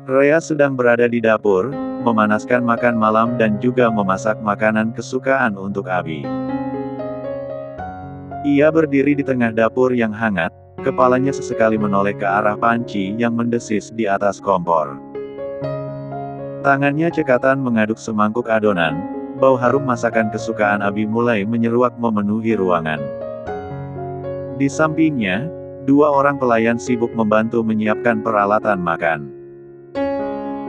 Rea sedang berada di dapur, memanaskan makan malam dan juga memasak makanan kesukaan untuk Abi. Ia berdiri di tengah dapur yang hangat, kepalanya sesekali menoleh ke arah panci yang mendesis di atas kompor. Tangannya cekatan mengaduk semangkuk adonan, bau harum masakan kesukaan Abi mulai menyeruak memenuhi ruangan. Di sampingnya, dua orang pelayan sibuk membantu menyiapkan peralatan makan.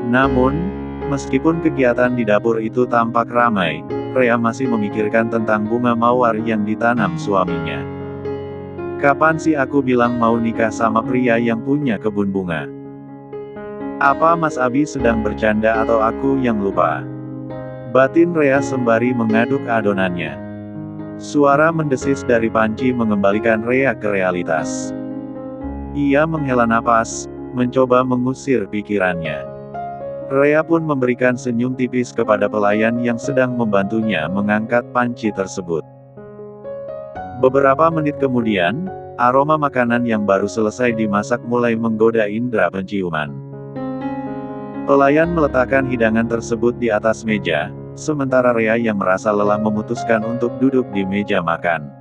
Namun, meskipun kegiatan di dapur itu tampak ramai, Rea masih memikirkan tentang bunga mawar yang ditanam suaminya. Kapan sih aku bilang mau nikah sama pria yang punya kebun bunga? Apa Mas Abi sedang bercanda atau aku yang lupa? Batin Rea sembari mengaduk adonannya. Suara mendesis dari panci mengembalikan Rea ke realitas. Ia menghela napas, mencoba mengusir pikirannya. Rea pun memberikan senyum tipis kepada pelayan yang sedang membantunya mengangkat panci tersebut. Beberapa menit kemudian, aroma makanan yang baru selesai dimasak mulai menggoda indera penciuman. Pelayan meletakkan hidangan tersebut di atas meja, sementara Rea yang merasa lelah memutuskan untuk duduk di meja makan.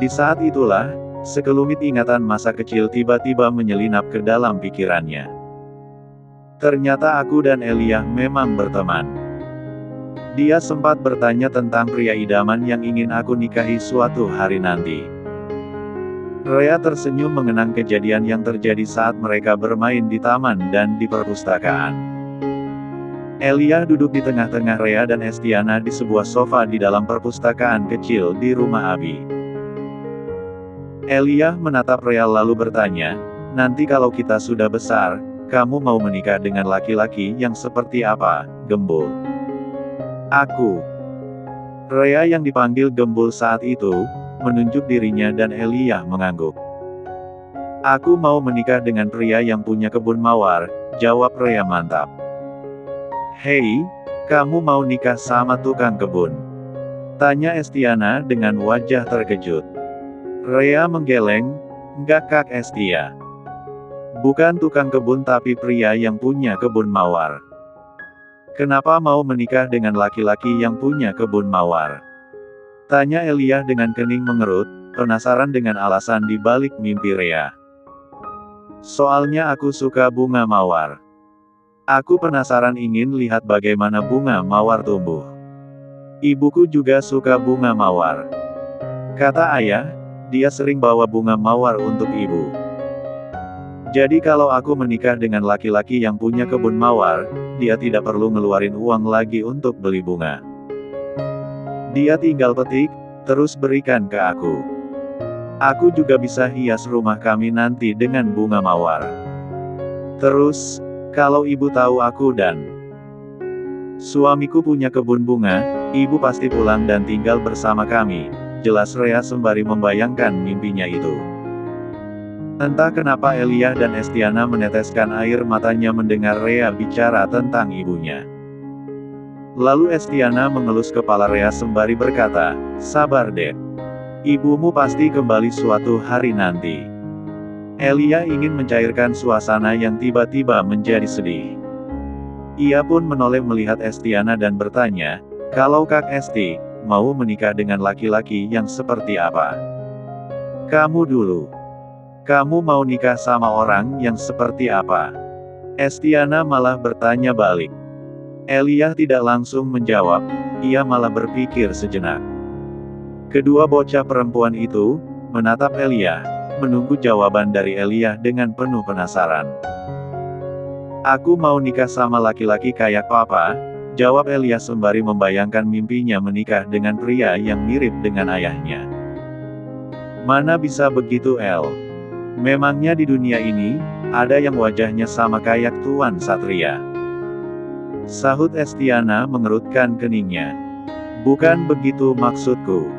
Di saat itulah, sekelumit ingatan masa kecil tiba-tiba menyelinap ke dalam pikirannya. Ternyata aku dan Elia memang berteman. Dia sempat bertanya tentang pria idaman yang ingin aku nikahi suatu hari nanti. Rea tersenyum mengenang kejadian yang terjadi saat mereka bermain di taman dan di perpustakaan. Elia duduk di tengah-tengah Rea dan Estiana di sebuah sofa di dalam perpustakaan kecil di rumah Abi. Elia menatap Rea lalu bertanya, "Nanti kalau kita sudah besar, kamu mau menikah dengan laki-laki yang seperti apa, Gembul?" "Aku." Rea yang dipanggil Gembul saat itu, menunjuk dirinya dan Elia mengangguk. "Aku mau menikah dengan pria yang punya kebun mawar," jawab Rea mantap. "Hei, kamu mau nikah sama tukang kebun?" tanya Estiana dengan wajah terkejut. Rea menggeleng, "Enggak Kak Estia. Bukan tukang kebun tapi pria yang punya kebun mawar." "Kenapa mau menikah dengan laki-laki yang punya kebun mawar?" tanya Elia dengan kening mengerut, penasaran dengan alasan di balik mimpi Rea. "Soalnya aku suka bunga mawar. Aku penasaran ingin lihat bagaimana bunga mawar tumbuh. Ibuku juga suka bunga mawar. Kata ayah, dia sering bawa bunga mawar untuk ibu. Jadi kalau aku menikah dengan laki-laki yang punya kebun mawar, dia tidak perlu ngeluarin uang lagi untuk beli bunga. Dia tinggal petik, terus berikan ke aku. Aku juga bisa hias rumah kami nanti dengan bunga mawar. Terus, kalau ibu tahu aku dan suamiku punya kebun bunga, ibu pasti pulang dan tinggal bersama kami," jelas Rea sembari membayangkan mimpinya itu. Entah kenapa Elia dan Estiana meneteskan air matanya mendengar Rea bicara tentang ibunya. Lalu Estiana mengelus kepala Rea sembari berkata, "Sabar deh. Ibumu pasti kembali suatu hari nanti." Elia ingin mencairkan suasana yang tiba-tiba menjadi sedih. Ia pun menoleh melihat Estiana dan bertanya, "Kalau Kak Esti, mau menikah dengan laki-laki yang seperti apa? Kamu dulu. Kamu mau nikah sama orang yang seperti apa?" Estiana malah bertanya balik. Elia tidak langsung menjawab, ia malah berpikir sejenak. Kedua bocah perempuan itu menatap Elia, menunggu jawaban dari Elia dengan penuh penasaran. "Aku mau nikah sama laki-laki kayak papa," jawab Elia sembari membayangkan mimpinya menikah dengan pria yang mirip dengan ayahnya. "Mana bisa begitu El? Memangnya di dunia ini, ada yang wajahnya sama kayak Tuan Satria?" sahut Estiana mengerutkan keningnya. "Bukan begitu maksudku.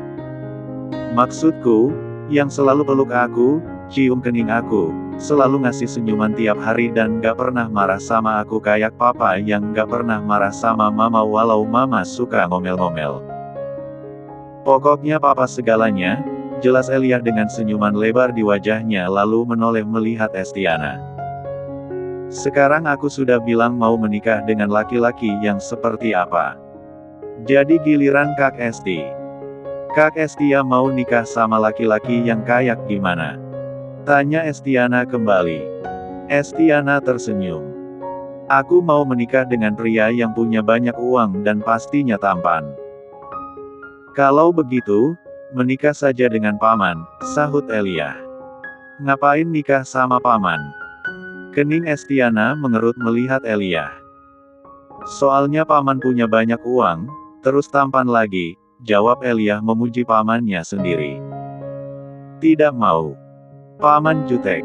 Maksudku, yang selalu peluk aku, cium kening aku, selalu ngasih senyuman tiap hari dan gak pernah marah sama aku kayak papa yang gak pernah marah sama mama walau mama suka ngomel-ngomel. Pokoknya papa segalanya," jelas Elia dengan senyuman lebar di wajahnya lalu menoleh melihat Estiana. Sekarang aku sudah bilang mau menikah dengan laki-laki yang seperti apa. Jadi giliran Kak Esti. Kak Estia mau nikah sama laki-laki yang kayak gimana? Tanya Estiana kembali. Estiana tersenyum. Aku mau menikah dengan pria yang punya banyak uang dan pastinya tampan. Kalau begitu, menikah saja dengan paman, sahut Elia. Ngapain nikah sama paman? Kening Estiana mengerut melihat Elia. Soalnya paman punya banyak uang, terus tampan lagi, jawab Elia memuji pamannya sendiri. Tidak mau. Paman jutek.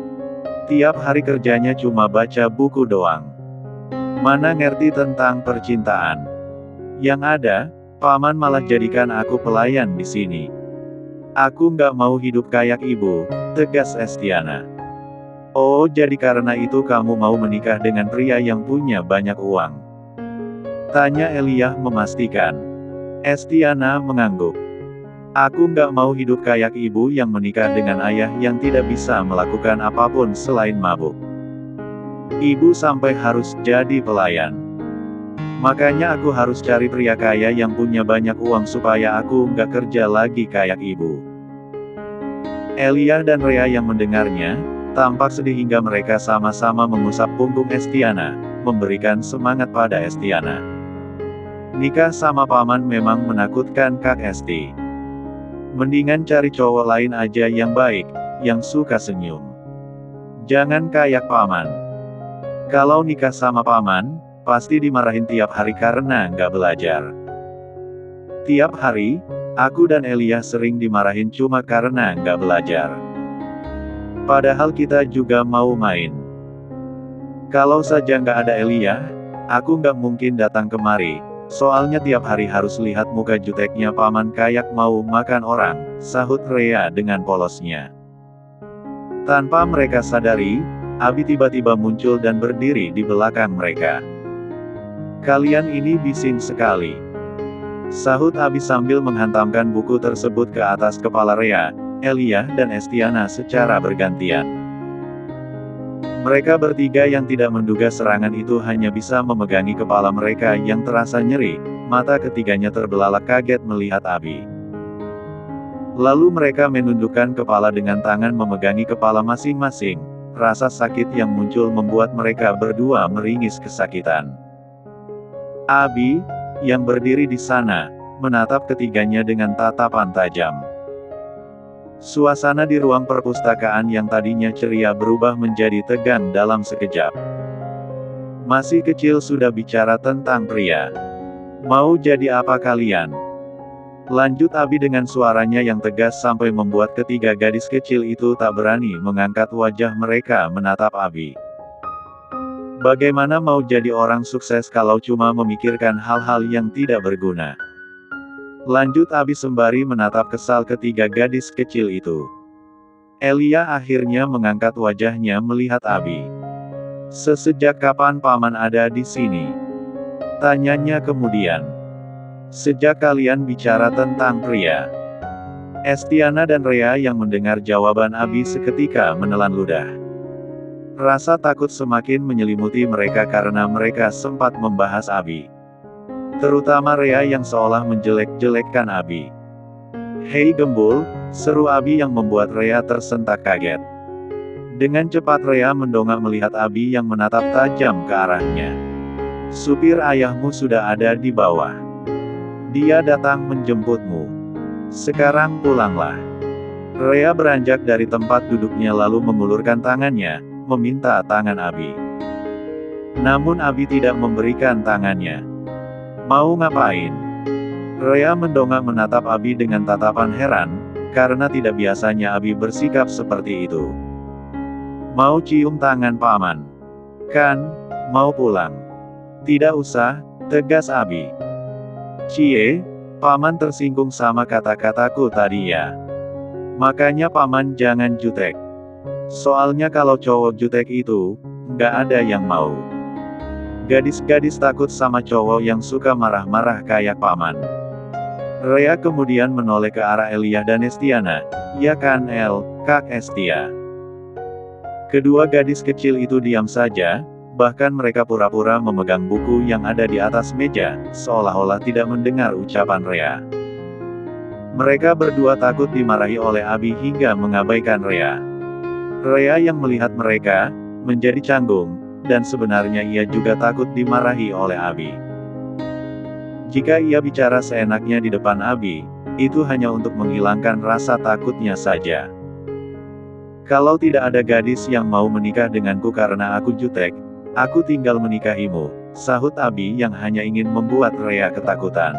Tiap hari kerjanya cuma baca buku doang. Mana ngerti tentang percintaan. Yang ada, paman malah jadikan aku pelayan di sini. Aku nggak mau hidup kayak ibu, tegas Estiana. Oh, jadi karena itu kamu mau menikah dengan pria yang punya banyak uang? Tanya Elia memastikan. Estiana mengangguk. Aku nggak mau hidup kayak ibu yang menikah dengan ayah yang tidak bisa melakukan apapun selain mabuk. Ibu sampai harus jadi pelayan. Makanya aku harus cari pria kaya yang punya banyak uang supaya aku nggak kerja lagi kayak ibu. Elia dan Rea yang mendengarnya, tampak sedih hingga mereka sama-sama mengusap punggung Estiana, memberikan semangat pada Estiana. Nikah sama paman memang menakutkan Kak Esti. Mendingan cari cowok lain aja yang baik, yang suka senyum. Jangan kayak paman. Kalau nikah sama paman, pasti dimarahin tiap hari karena nggak belajar. Tiap hari, aku dan Elia sering dimarahin cuma karena nggak belajar. Padahal kita juga mau main. Kalau saja nggak ada Elia, aku nggak mungkin datang kemari. Soalnya tiap hari harus lihat muka juteknya paman kayak mau makan orang, sahut Rea dengan polosnya. Tanpa mereka sadari, Abi tiba-tiba muncul dan berdiri di belakang mereka. Kalian ini bising sekali. Sahut Abi sambil menghantamkan buku tersebut ke atas kepala Rea, Elia dan Estiana secara bergantian. Mereka bertiga yang tidak menduga serangan itu hanya bisa memegangi kepala mereka yang terasa nyeri, mata ketiganya terbelalak kaget melihat Abi. Lalu mereka menundukkan kepala dengan tangan memegangi kepala masing-masing, rasa sakit yang muncul membuat mereka berdua meringis kesakitan. Abi, yang berdiri di sana, menatap ketiganya dengan tatapan tajam. Suasana di ruang perpustakaan yang tadinya ceria berubah menjadi tegang dalam sekejap. Masih kecil sudah bicara tentang pria. Mau jadi apa kalian? Lanjut Abi dengan suaranya yang tegas sampai membuat ketiga gadis kecil itu tak berani mengangkat wajah mereka menatap Abi. Bagaimana mau jadi orang sukses kalau cuma memikirkan hal-hal yang tidak berguna? Lanjut Abi sembari menatap kesal ketiga gadis kecil itu. Elia akhirnya mengangkat wajahnya melihat Abi. Sejak kapan paman ada di sini? Tanyanya kemudian. Sejak kalian bicara tentang pria. Estiana dan Rea yang mendengar jawaban Abi seketika menelan ludah. Rasa takut semakin menyelimuti mereka karena mereka sempat membahas Abi. Terutama Rea yang seolah menjelek-jelekkan Abi. Hei Gembul, seru Abi yang membuat Rea tersentak kaget. Dengan cepat Rea mendongak melihat Abi yang menatap tajam ke arahnya. Supir ayahmu sudah ada di bawah. Dia datang menjemputmu. Sekarang pulanglah. Rea beranjak dari tempat duduknya lalu mengulurkan tangannya, meminta tangan Abi. Namun Abi tidak memberikan tangannya. Mau ngapain? Rea mendongak menatap Abi dengan tatapan heran, karena tidak biasanya Abi bersikap seperti itu. Mau cium tangan paman? Kan, mau pulang. Tidak usah, tegas Abi. Cie, paman tersinggung sama kata-kataku tadi ya. Makanya paman jangan jutek. Soalnya kalau cowok jutek itu, nggak ada yang mau. Gadis-gadis takut sama cowok yang suka marah-marah kayak paman. Rea kemudian menoleh ke arah Elia dan Estiana. Ya kan Kak Estia? Kedua gadis kecil itu diam saja, Bahkan mereka pura-pura memegang buku yang ada di atas meja, seolah-olah tidak mendengar ucapan Rea. Mereka berdua takut dimarahi oleh Abi hingga mengabaikan Rea. Rea yang melihat mereka, menjadi canggung, dan sebenarnya ia juga takut dimarahi oleh Abi. Jika ia bicara seenaknya di depan Abi, itu hanya untuk menghilangkan rasa takutnya saja. Kalau tidak ada gadis yang mau menikah denganku karena aku jutek, aku tinggal menikahimu, sahut Abi yang hanya ingin membuat Rea ketakutan.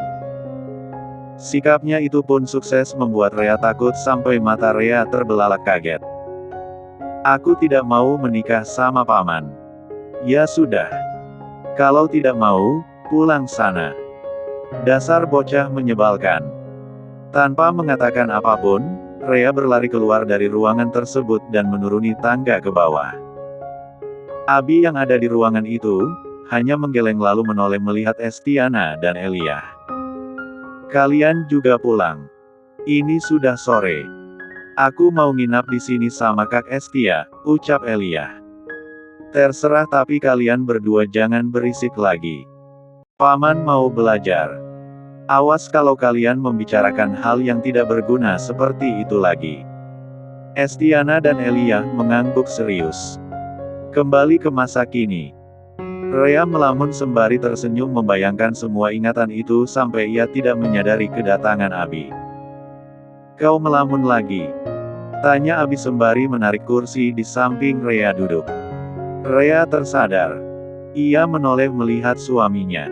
Sikapnya itu pun sukses membuat Rea takut sampai mata Rea terbelalak kaget. Aku tidak mau menikah sama paman. Ya sudah. Kalau tidak mau, pulang sana. Dasar bocah menyebalkan. Tanpa mengatakan apapun, Rea berlari keluar dari ruangan tersebut dan menuruni tangga ke bawah. Abi yang ada di ruangan itu, hanya menggeleng lalu menoleh melihat Estiana dan Elia. Kalian juga pulang. Ini sudah sore. Aku mau nginap di sini sama Kak Estia, ucap Elia. Terserah tapi kalian berdua jangan berisik lagi. Paman mau belajar. Awas kalau kalian membicarakan hal yang tidak berguna seperti itu lagi. Estiana dan Elia mengangguk serius. Kembali ke masa kini. Rea melamun sembari tersenyum membayangkan semua ingatan itu sampai ia tidak menyadari kedatangan Abi. Kau melamun lagi? Tanya Abi sembari menarik kursi di samping Rea duduk. Rea tersadar. Ia menoleh melihat suaminya.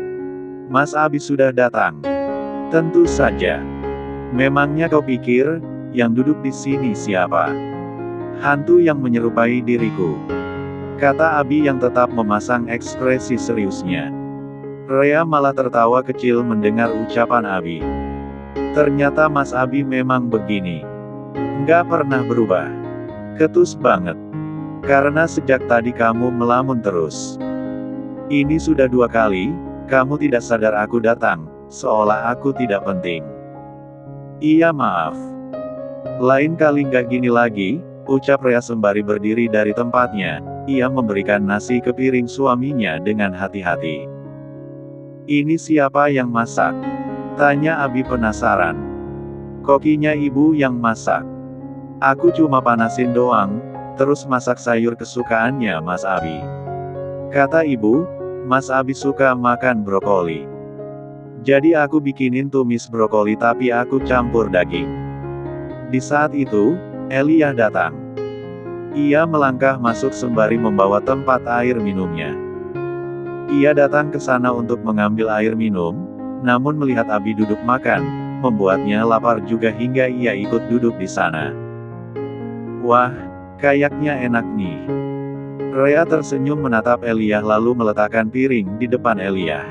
Mas Abi sudah datang. Tentu saja. Memangnya kau pikir, yang duduk di sini siapa? Hantu yang menyerupai diriku. Kata Abi yang tetap memasang ekspresi seriusnya. Rea malah tertawa kecil mendengar ucapan Abi. Ternyata Mas Abi memang begini. Nggak pernah berubah. Ketus banget. Karena sejak tadi kamu melamun terus. Ini sudah 2 kali, kamu tidak sadar aku datang, seolah aku tidak penting. Iya maaf. Lain kali nggak gini lagi, ucap Rea sembari berdiri dari tempatnya. Ia memberikan nasi ke piring suaminya dengan hati-hati. Ini siapa yang masak? Tanya Abi penasaran. Kokinya ibu yang masak. Aku cuma panasin doang, terus masak sayur kesukaannya Mas Abi. Kata ibu, Mas Abi suka makan brokoli. Jadi aku bikinin tumis brokoli tapi aku campur daging. Di saat itu, Elia datang. Ia melangkah masuk sembari membawa tempat air minumnya. Ia datang ke sana untuk mengambil air minum, namun melihat Abi duduk makan, membuatnya lapar juga hingga ia ikut duduk di sana. Wah, kayaknya enak nih. Rea tersenyum menatap Elia lalu meletakkan piring di depan Elia.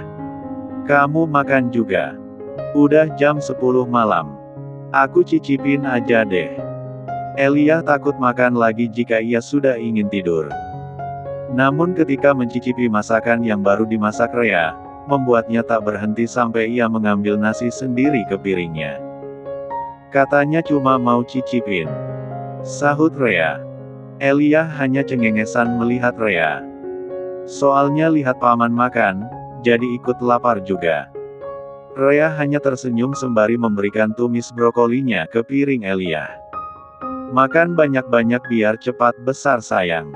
Kamu makan juga. Udah jam 10 malam. Aku cicipin aja deh. Elia takut makan lagi jika ia sudah ingin tidur. Namun ketika mencicipi masakan yang baru dimasak Rea, membuatnya tak berhenti sampai ia mengambil nasi sendiri ke piringnya. Katanya cuma mau cicipin. Sahut Rea. Elia hanya cengengesan melihat Rea. Soalnya lihat paman makan, jadi ikut lapar juga. Rea hanya tersenyum sembari memberikan tumis brokolinya ke piring Elia. Makan banyak-banyak biar cepat besar sayang.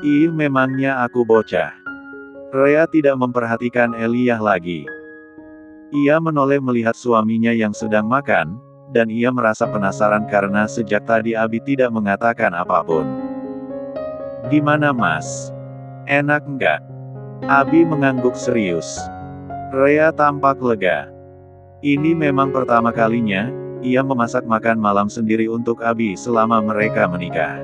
Ih memangnya aku bocah. Rea tidak memperhatikan Elia lagi. Ia menoleh melihat suaminya yang sedang makan, dan ia merasa penasaran karena sejak tadi Abi tidak mengatakan apapun. Gimana mas? Enak nggak? Abi mengangguk serius. Rea tampak lega. Ini memang pertama kalinya, ia memasak makan malam sendiri untuk Abi selama mereka menikah.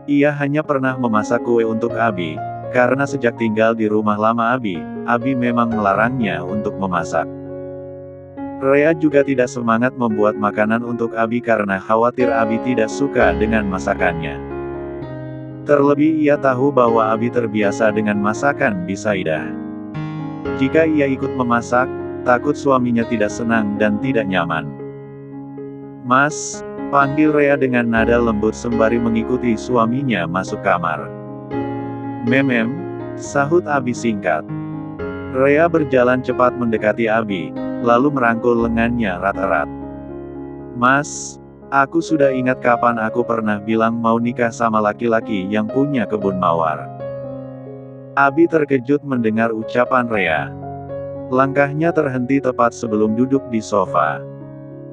Ia hanya pernah memasak kue untuk Abi, karena sejak tinggal di rumah lama Abi memang melarangnya untuk memasak. Rea juga tidak semangat membuat makanan untuk Abi karena khawatir Abi tidak suka dengan masakannya. Terlebih ia tahu bahwa Abi terbiasa dengan masakan Bisaidah. Jika ia ikut memasak, takut suaminya tidak senang dan tidak nyaman. Mas, panggil Rea dengan nada lembut sembari mengikuti suaminya masuk kamar. Memem, sahut Abi singkat. Rea berjalan cepat mendekati Abi, lalu merangkul lengannya erat-erat. Mas, aku sudah ingat kapan aku pernah bilang mau nikah sama laki-laki yang punya kebun mawar. Abi terkejut mendengar ucapan Rea. Langkahnya terhenti tepat sebelum duduk di sofa.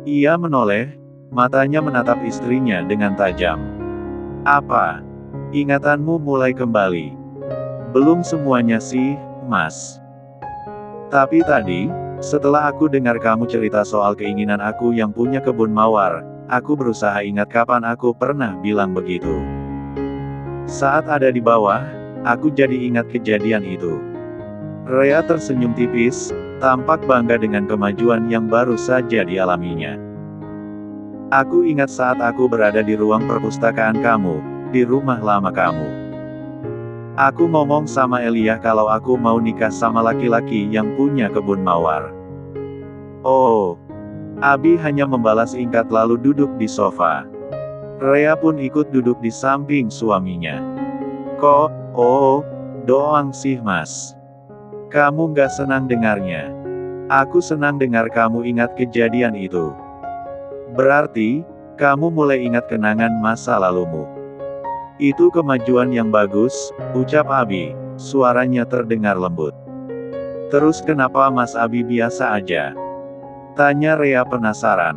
Ia menoleh, matanya menatap istrinya dengan tajam. Apa? Ingatanmu mulai kembali. Belum semuanya sih, Mas. Tapi tadi, setelah aku dengar kamu cerita soal keinginan aku yang punya kebun mawar, aku berusaha ingat kapan aku pernah bilang begitu. Saat ada di bawah, aku jadi ingat kejadian itu. Rea tersenyum tipis, tampak bangga dengan kemajuan yang baru saja dialaminya. Aku ingat saat aku berada di ruang perpustakaan kamu, di rumah lama kamu. Aku ngomong sama Elia kalau aku mau nikah sama laki-laki yang punya kebun mawar. Oh. Abi hanya membalas singkat lalu duduk di sofa. Rea pun ikut duduk di samping suaminya. Doang sih Mas. Kamu gak senang dengarnya. Aku senang dengar kamu ingat kejadian itu. Berarti, kamu mulai ingat kenangan masa lalumu. Itu kemajuan yang bagus, ucap Abi, suaranya terdengar lembut. Terus kenapa Mas Abi biasa aja? Tanya Rea penasaran.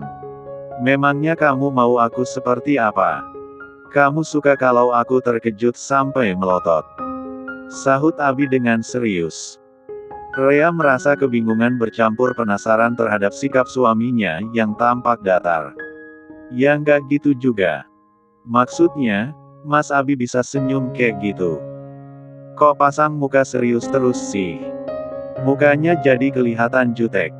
Memangnya kamu mau aku seperti apa? Kamu suka kalau aku terkejut sampai melotot? Sahut Abi dengan serius. Rea merasa kebingungan bercampur penasaran terhadap sikap suaminya yang tampak datar. Ya nggak gitu juga. Maksudnya, Mas Abi bisa senyum kayak gitu. Kok pasang muka serius terus sih? Mukanya jadi kelihatan jutek.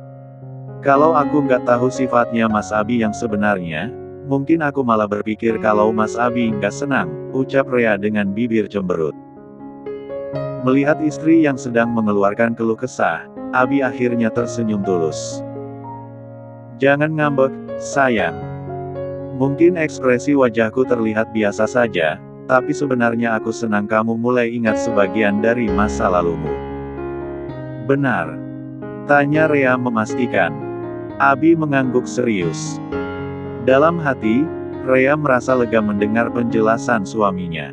Kalau aku nggak tahu sifatnya Mas Abi yang sebenarnya, mungkin aku malah berpikir kalau Mas Abi nggak senang, ucap Rea dengan bibir cemberut. Melihat istri yang sedang mengeluarkan keluh kesah, Abi akhirnya tersenyum tulus. Jangan ngambek, sayang. Mungkin ekspresi wajahku terlihat biasa saja, tapi sebenarnya aku senang kamu mulai ingat sebagian dari masa lalumu. Benar? Tanya Rea memastikan. Abi mengangguk serius. Dalam hati, Rea merasa lega mendengar penjelasan suaminya.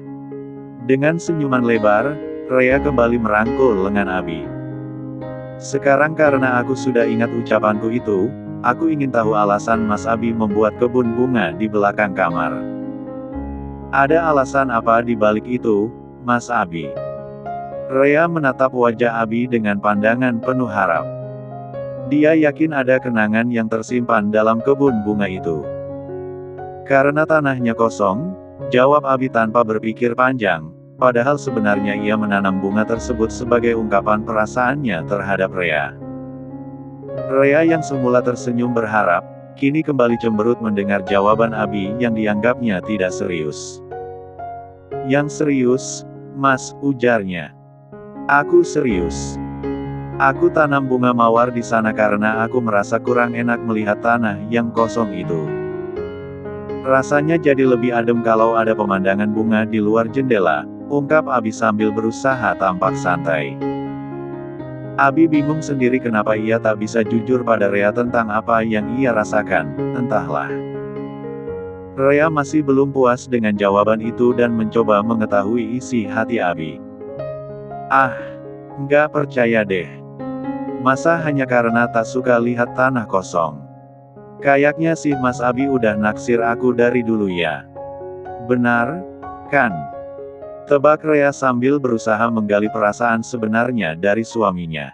Dengan senyuman lebar, Rea kembali merangkul lengan Abi. Sekarang karena aku sudah ingat ucapanku itu, aku ingin tahu alasan Mas Abi membuat kebun bunga di belakang kamar. Ada alasan apa di balik itu, Mas Abi? Rea menatap wajah Abi dengan pandangan penuh harap. Dia yakin ada kenangan yang tersimpan dalam kebun bunga itu. Karena tanahnya kosong, jawab Abi tanpa berpikir panjang. Padahal sebenarnya ia menanam bunga tersebut sebagai ungkapan perasaannya terhadap Rea. Rea yang semula tersenyum berharap, kini kembali cemberut mendengar jawaban Abi yang dianggapnya tidak serius. Yang serius, Mas, ujarnya. Aku serius. Aku tanam bunga mawar di sana karena aku merasa kurang enak melihat tanah yang kosong itu. Rasanya jadi lebih adem kalau ada pemandangan bunga di luar jendela, ungkap Abi sambil berusaha tampak santai. Abi bingung sendiri kenapa ia tak bisa jujur pada Rea tentang apa yang ia rasakan, entahlah. Rea masih belum puas dengan jawaban itu dan mencoba mengetahui isi hati Abi. Nggak percaya deh. Masa hanya karena tak suka lihat tanah kosong? Kayaknya sih Mas Abi udah naksir aku dari dulu ya. Benar, kan? Tebak Rea sambil berusaha menggali perasaan sebenarnya dari suaminya.